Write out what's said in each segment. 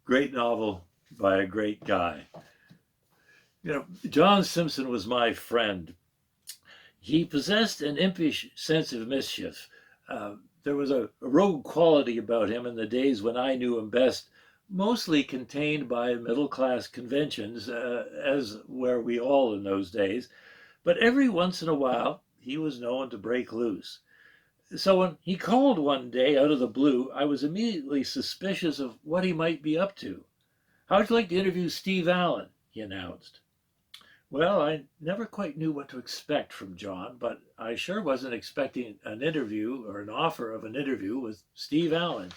Great novel by a great guy. John Simpson was my friend. He possessed an impish sense of mischief. There was a rogue quality about him in the days when I knew him best, mostly contained by middle class conventions, as were we all in those days. But every once in a while, he was known to break loose. So when he called one day out of the blue, I was immediately suspicious of what he might be up to. "How'd you like to interview Steve Allen?" he announced. Well, I never quite knew what to expect from John, but I sure wasn't expecting an interview or an offer of an interview with Steve Allen.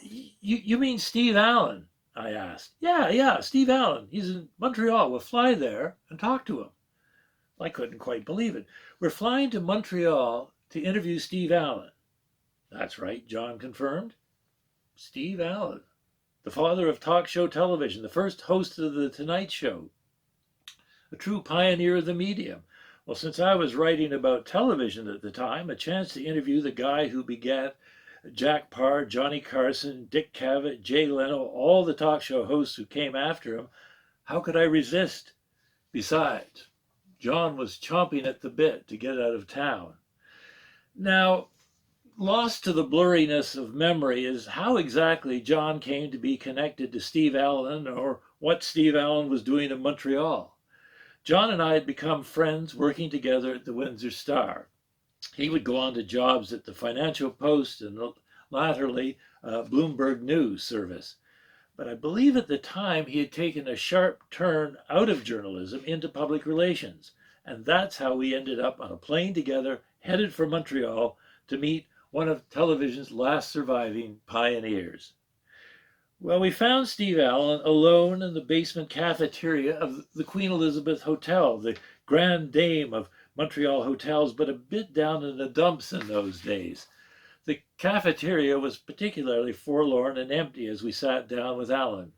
You mean Steve Allen?" I asked. Yeah, Steve Allen. He's in Montreal. We'll fly there and talk to him." I couldn't quite believe it. "We're flying to Montreal to interview Steve Allen." "That's right," John confirmed. Steve Allen, the father of talk show television, the first host of The Tonight Show, a true pioneer of the medium. Well, since I was writing about television at the time, a chance to interview the guy who begat Jack Parr, Johnny Carson, Dick Cavett, Jay Leno, all the talk show hosts who came after him, how could I resist? Besides, John was chomping at the bit to get out of town. Now, lost to the blurriness of memory is how exactly John came to be connected to Steve Allen or what Steve Allen was doing in Montreal. John and I had become friends working together at the Windsor Star. He would go on to jobs at the Financial Post and latterly Bloomberg News Service. But I believe at the time he had taken a sharp turn out of journalism into public relations. And that's how we ended up on a plane together, headed for Montreal to meet one of television's last surviving pioneers. Well, we found Steve Allen alone in the basement cafeteria of the Queen Elizabeth Hotel, the grand dame of Montreal hotels, but a bit down in the dumps in those days. The cafeteria was particularly forlorn and empty as we sat down with Allen.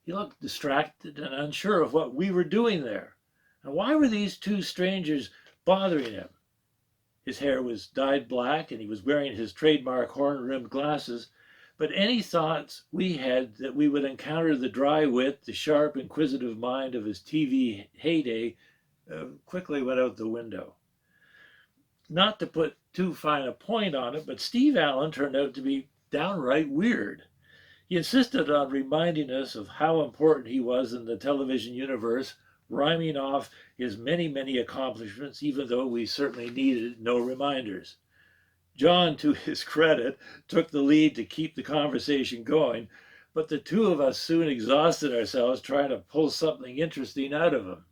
He looked distracted and unsure of what we were doing there. And why were these two strangers bothering him? His hair was dyed black and he was wearing his trademark horn-rimmed glasses. But any thoughts we had that we would encounter the dry wit, the sharp, inquisitive mind of his TV heyday quickly went out the window. Not to put too fine a point on it, but Steve Allen turned out to be downright weird. He insisted on reminding us of how important he was in the television universe, rhyming off his many, many accomplishments, even though we certainly needed no reminders. John, to his credit, took the lead to keep the conversation going, but the two of us soon exhausted ourselves trying to pull something interesting out of him.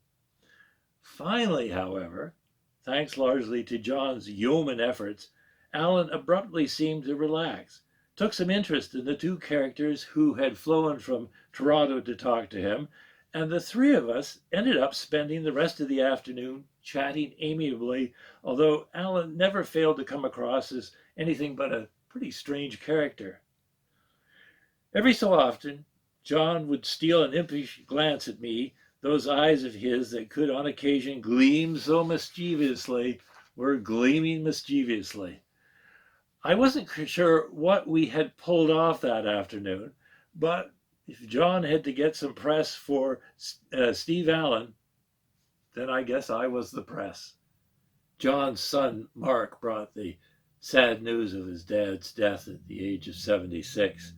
Finally, however, thanks largely to John's yeoman efforts, Allen abruptly seemed to relax, took some interest in the two characters who had flown from Toronto to talk to him, and the three of us ended up spending the rest of the afternoon chatting amiably, although Allen never failed to come across as anything but a pretty strange character. Every so often, John would steal an impish glance at me. Those eyes of his that could on occasion gleam so mischievously were gleaming mischievously. I wasn't sure what we had pulled off that afternoon, but if John had to get some press for Steve Allen, then I guess I was the press. John's son, Mark, brought the sad news of his dad's death at the age of 76.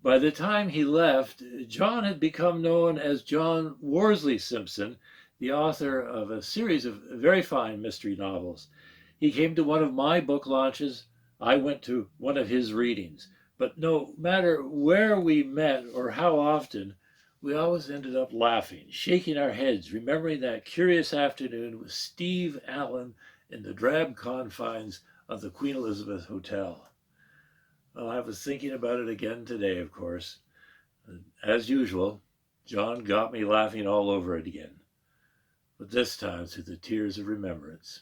By the time he left, John had become known as John Worsley Simpson, the author of a series of very fine mystery novels. He came to one of my book launches. I went to one of his readings. But no matter where we met or how often, we always ended up laughing, shaking our heads, remembering that curious afternoon with Steve Allen in the drab confines of the Queen Elizabeth Hotel. Well, I was thinking about it again today, of course. As usual, John got me laughing all over it again, but this time through the tears of remembrance.